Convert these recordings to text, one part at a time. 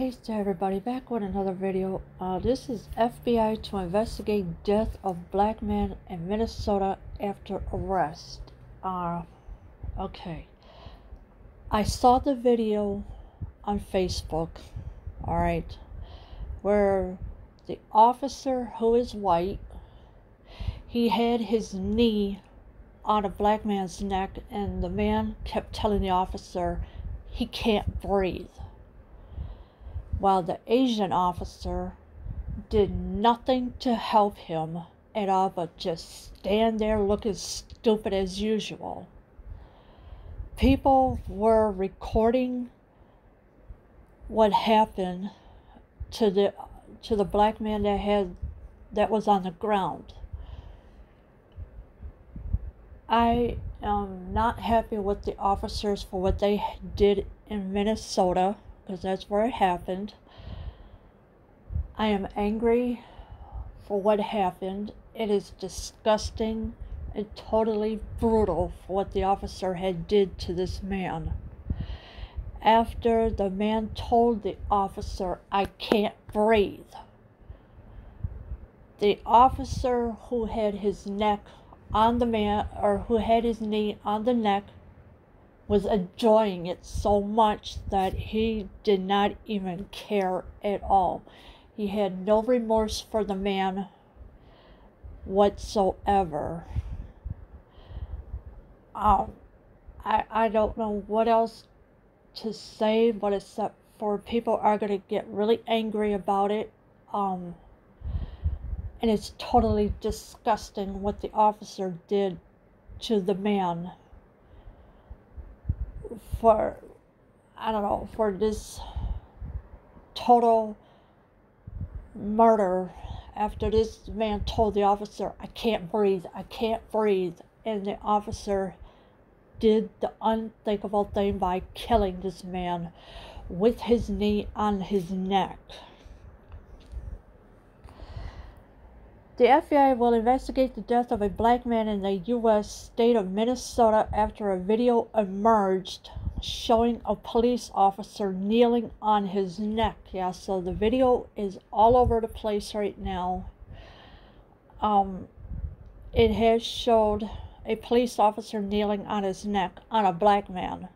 Hey there everybody, back with another video. This is FBI to investigate death of black man in Minnesota after arrest. Okay. I saw the video on Facebook, alright, where the officer who is white, he had his knee on a black man's neck and the man kept telling the officer he can't breathe, while the Asian officer did nothing to help him at all but just stand there looking stupid as usual. People were recording what happened to the black man that was on the ground. I am not happy with the officers for what they did in Minnesota, because that's where it happened. I am angry for what happened. It is disgusting and totally brutal for what the officer had did to this man. After the man told the officer, "I can't breathe," the officer who had his neck on the man, or who had his knee on the neck, was enjoying it so much that he did not even care at all. He had no remorse for the man whatsoever. I don't know what else to say, but except for people are going to get really angry about it. And it's totally disgusting what the officer did to the man for, I don't know, for this total murder. After this man told the officer, "I can't breathe, I can't breathe," and the officer did the unthinkable thing by killing this man with his knee on his neck. The FBI will investigate the death of a black man in the U.S. state of Minnesota after a video emerged showing a police officer kneeling on his neck. Yeah, so the video is all over the place right now. It has showed a police officer kneeling on his neck on a black man.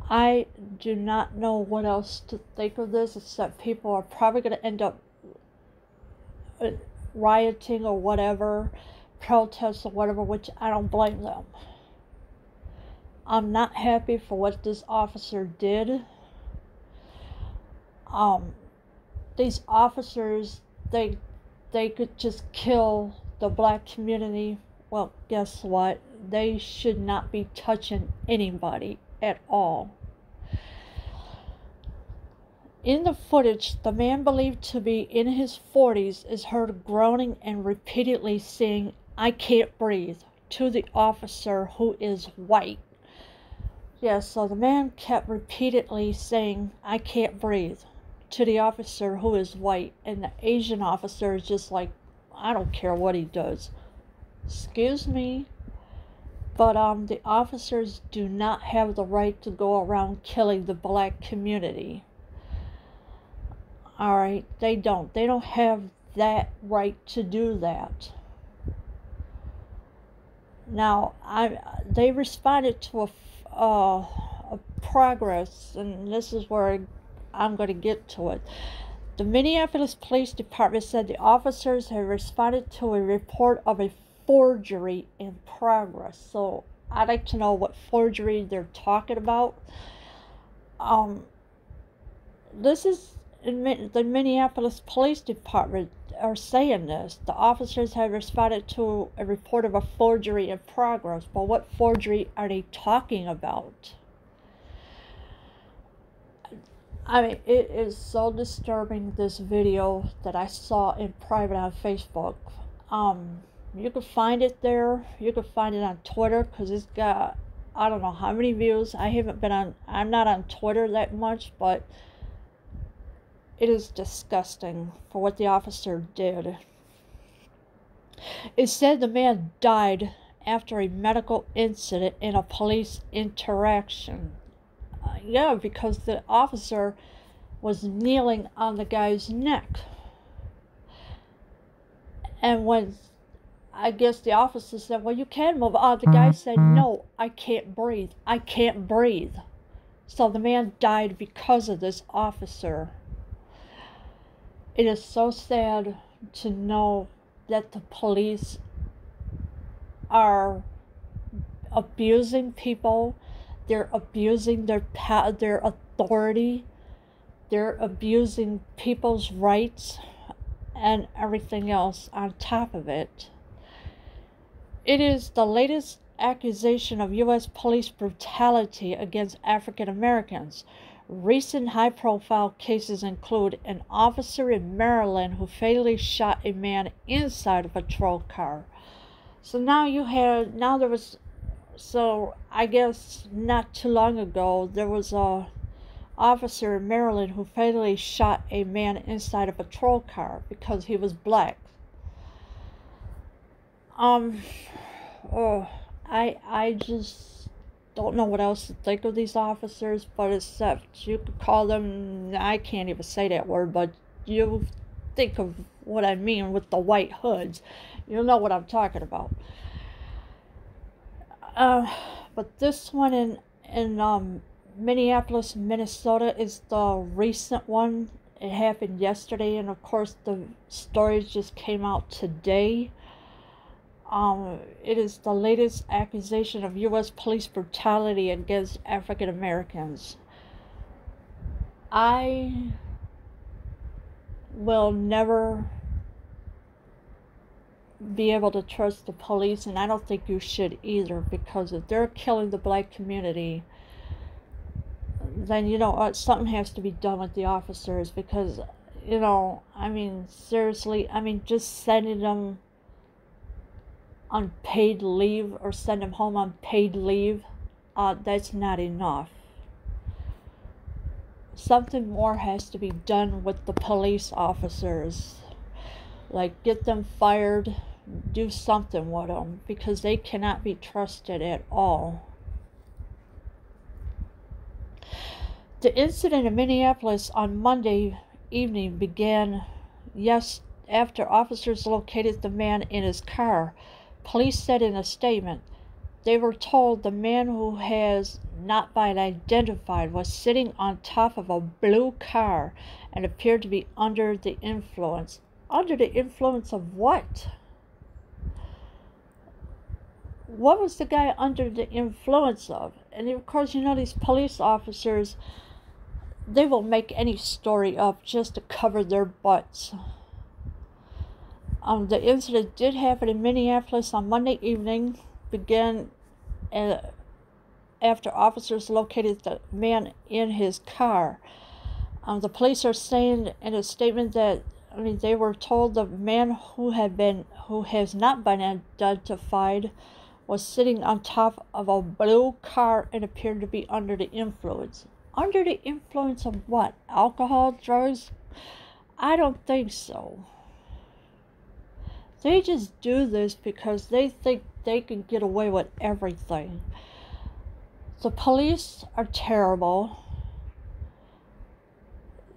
I do not know what else to think of this, except people are probably going to end up rioting or whatever, protests or whatever, which I don't blame them. I'm not happy for what this officer did. These officers, they could just kill the black community. Well, guess what? They should not be touching anybody at all. In the footage, the man believed to be in his 40s is heard groaning and repeatedly saying, "I can't breathe," to the officer who is white. Yes, so the man kept repeatedly saying, "I can't breathe," to the officer who is white, and the Asian officer is just like, "I don't care what he does." Excuse me, but the officers do not have the right to go around killing the black community. Alright, they don't have that right to do that. Now, they responded to a progress, and this is where I'm going to get to it. The Minneapolis Police Department said the officers have responded to a report of a forgery in progress. So I'd like to know what forgery they're talking about. This is the Minneapolis Police Department are saying this. The officers have responded to a report of a forgery in progress. But what forgery are they talking about? I mean, it is so disturbing, this video that I saw in private on Facebook. You can find it there. You can find it on Twitter, because it's got, I don't know how many views. I'm not on Twitter that much, but it is disgusting for what the officer did. It said the man died after a medical incident in a police interaction. Yeah, because the officer was kneeling on the guy's neck. And when I guess the officer said, well, you can move on, the guy said, no, I can't breathe. I can't breathe. So the man died because of this officer. It is so sad to know that the police are abusing people. They're abusing their authority. They're abusing people's rights and everything else on top of it. It is the latest accusation of U.S. police brutality against African Americans. Recent high-profile cases include an officer in Maryland who fatally shot a man inside a patrol car. So I guess not too long ago, there was a officer in Maryland who fatally shot a man inside a patrol car because he was black. I just don't know what else to think of these officers, but except you could call them, I can't even say that word, but you think of what I mean with the white hoods. You'll know what I'm talking about. But this one in Minneapolis, Minnesota is the recent one. It happened yesterday, and of course the story just came out today. It is the latest accusation of U.S. police brutality against African Americans. I will never be able to trust the police, and I don't think you should either, because if they're killing the black community, then something has to be done with the officers, because seriously, just sending them on paid leave or send them home on paid leave, that's not enough. Something more has to be done with the police officers, like get them fired, do something with them, because they cannot be trusted at all. The incident in Minneapolis on Monday evening began after officers located the man in his car. Police said in a statement they were told the man, who has not been identified, was sitting on top of a blue car and appeared to be under the influence. Under the influence of what? What was the guy under the influence of? And of course, these police officers, they will make any story up just to cover their butts. The incident did happen in Minneapolis on Monday evening, began after officers located the man in his car. The police are saying in a statement that they were told the man who has not been identified was sitting on top of a blue car and appeared to be under the influence. Under the influence of what? Alcohol, drugs? I don't think so. They just do this because they think they can get away with everything. The police are terrible.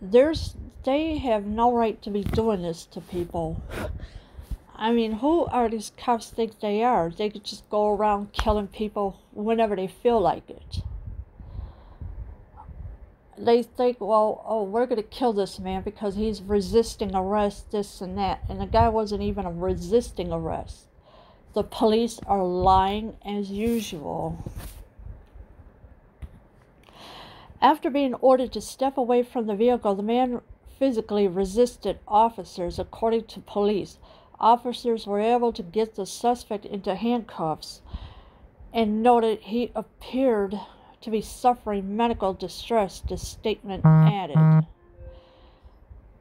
They have no right to be doing this to people. Who are these cops think they are? They could just go around killing people whenever they feel like it. They think, well, we're going to kill this man because he's resisting arrest, this and that. And the guy wasn't even resisting arrest. The police are lying as usual. After being ordered to step away from the vehicle, the man physically resisted officers, according to police. Officers were able to get the suspect into handcuffs and noted he appeared to be suffering medical distress, the statement added.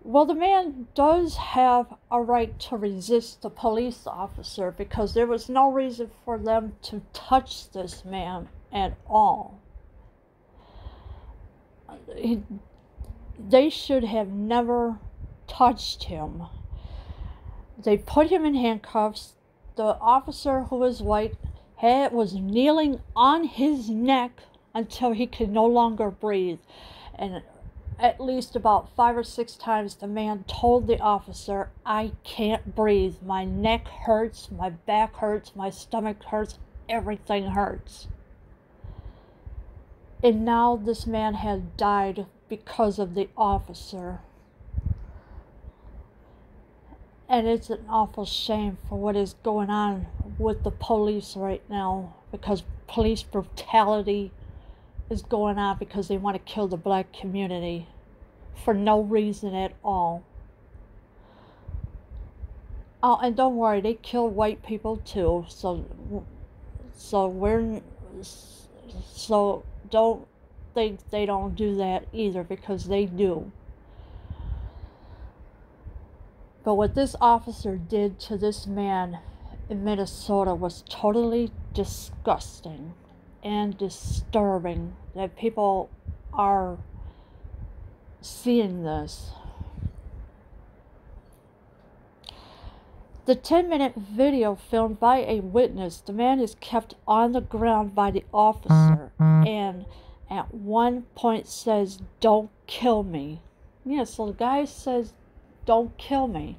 Well, the man does have a right to resist the police officer because there was no reason for them to touch this man at all. They should have never touched him. They put him in handcuffs. The officer, who was white, was kneeling on his neck until he could no longer breathe. And at least about 5 or 6 times, the man told the officer, "I can't breathe. My neck hurts, my back hurts, my stomach hurts, everything hurts." And now this man has died because of the officer. And it's an awful shame for what is going on with the police right now, because police brutality is going on because they want to kill the black community for no reason at all. Oh, and don't worry, they kill white people too. So don't think they don't do that either, because they do. But what this officer did to this man in Minnesota was totally disgusting and disturbing that people are seeing this. The 10-minute video filmed by a witness, the man is kept on the ground by the officer and at one point says, "Don't kill me." Yeah, so the guy says, "Don't kill me."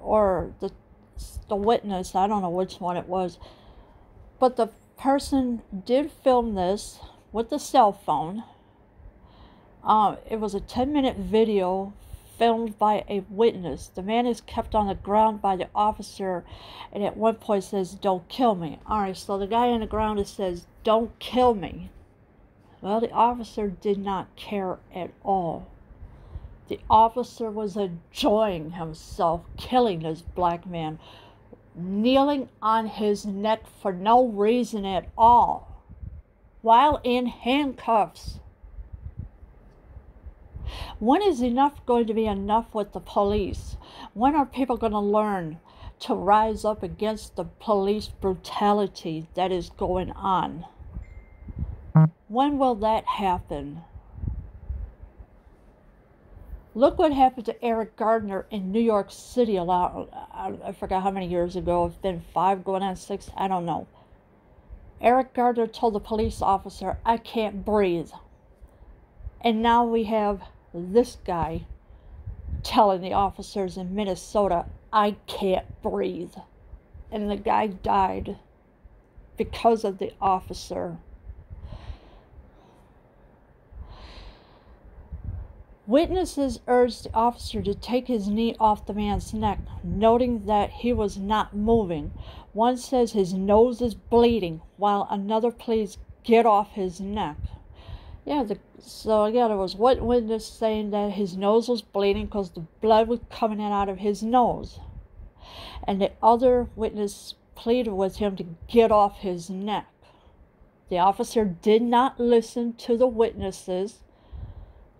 Or the witness, I don't know which one it was, but the person did film this with the cell phone. It was a 10-minute video filmed by a witness. The man is kept on the ground by the officer and at one point says, "Don't kill me." Alright, so the guy on the ground says, "Don't kill me." Well, the officer did not care at all. The officer was enjoying himself killing this black man, kneeling on his neck for no reason at all, while in handcuffs. When is enough going to be enough with the police? When are people going to learn to rise up against the police brutality that is going on? When will that happen? Look what happened to Eric Gardner in New York City a lot. I forgot how many years ago. It's been 5 going on 6. I don't know. Eric Gardner told the police officer, "I can't breathe." And now we have this guy telling the officers in Minnesota, "I can't breathe." And the guy died because of the officer. Witnesses urged the officer to take his knee off the man's neck, noting that he was not moving. One says his nose is bleeding, while another pleads, "Get off his neck." Yeah, there was one witness saying that his nose was bleeding because the blood was coming out of his nose. And the other witness pleaded with him to get off his neck. The officer did not listen to the witnesses,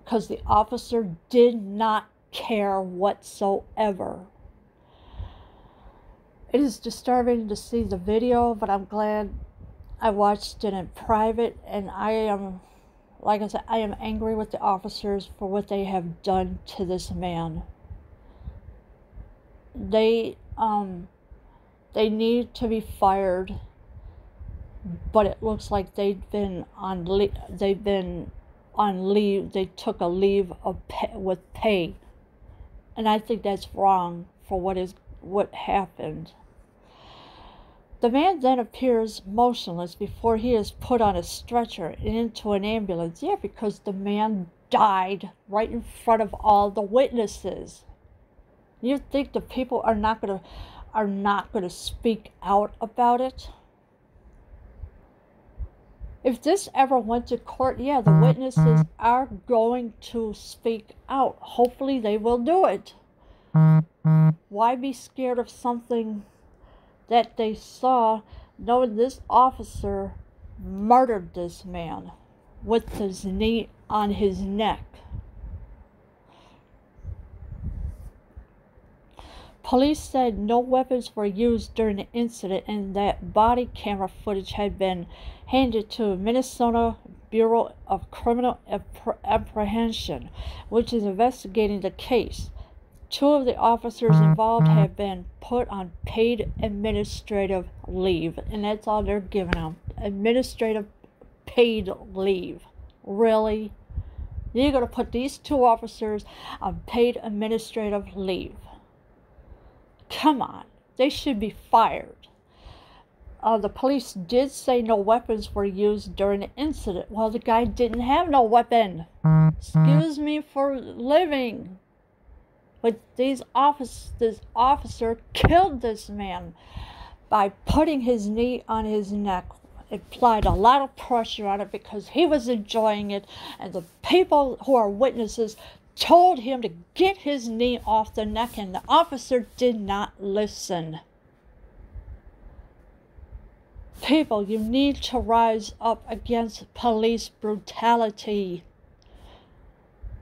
because the officer did not care whatsoever. It is disturbing to see the video, but I'm glad I watched it in private, and I am, like I said, I am angry with the officers for what they have done to this man. They need to be fired, but it looks like they've been on leave. They took a leave with pay, and I think that's wrong for what happened. The man then appears motionless before he is put on a stretcher and into an ambulance. Yeah, because the man died right in front of all the witnesses. You think the people are not gonna speak out about it? If this ever went to court, yeah, the witnesses are going to speak out. Hopefully they will do it. Why be scared of something that they saw, knowing this officer murdered this man with his knee on his neck? Police said no weapons were used during the incident and that body camera footage had been handed to Minnesota Bureau of Criminal Apprehension, which is investigating the case. 2 of the officers involved have been put on paid administrative leave, and that's all they're giving them. Administrative paid leave. Really? You're going to put these 2 officers on paid administrative leave. Come on. They should be fired. The police did say no weapons were used during the incident. Well, the guy didn't have no weapon. Excuse me for living. But this officer killed this man by putting his knee on his neck. It applied a lot of pressure on it because he was enjoying it, and the people who are witnesses told him to get his knee off the neck, and the officer did not listen. People, you need to rise up against police brutality.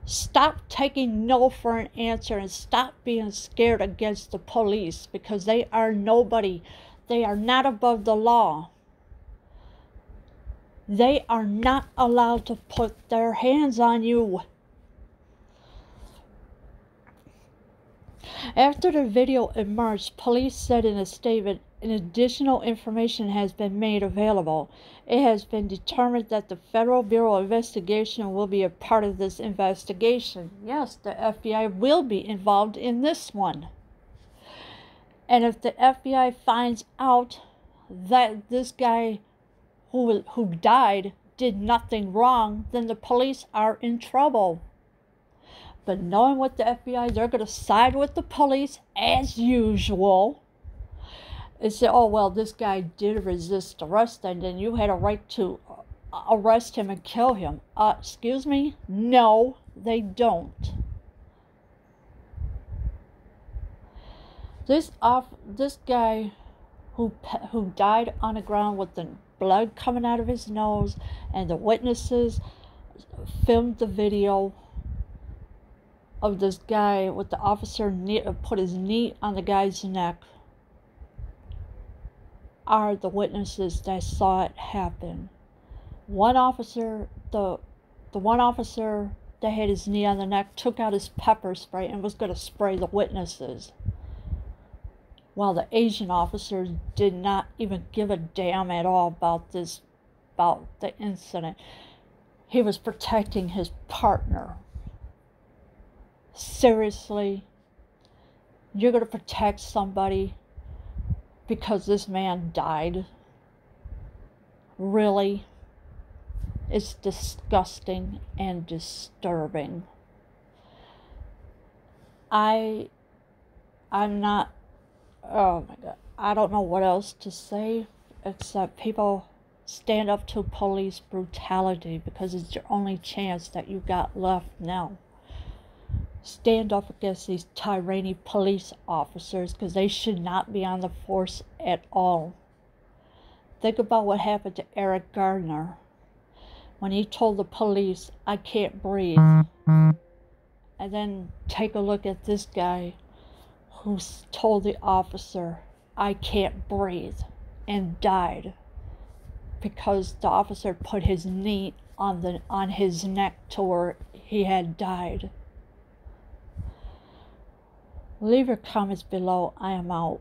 Stop taking no for an answer and stop being scared against the police because they are nobody. They are not above the law. They are not allowed to put their hands on you. After the video emerged, police said in a statement, additional information has been made available. It has been determined that the Federal Bureau of Investigation will be a part of this investigation. Yes, the FBI will be involved in this one. And if the FBI finds out that this guy who died did nothing wrong, then the police are in trouble. But knowing what the FBI, they're going to side with the police as usual. And say, oh, well, this guy did resist arrest, and then you had a right to arrest him and kill him. Excuse me? No, they don't. This guy who died on the ground with the blood coming out of his nose, and the witnesses filmed the video of this guy with the officer put his knee on the guy's neck, are the witnesses that saw it happen. One officer, the one officer that had his knee on the neck, took out his pepper spray and was going to spray the witnesses, while the Asian officers did not even give a damn at all about the incident. He was protecting his partner. Seriously? You're going to protect somebody because this man died? Really? It's disgusting and disturbing. I'm not, oh my God, I don't know what else to say except people stand up to police brutality because it's your only chance that you got left now. Stand up against these tyranny police officers because they should not be on the force at all. Think about what happened to Eric Gardner when he told the police, I can't breathe. And then take a look at this guy who told the officer, I can't breathe, and died because the officer put his knee on his neck to where he had died. Leave your comments below. I am out.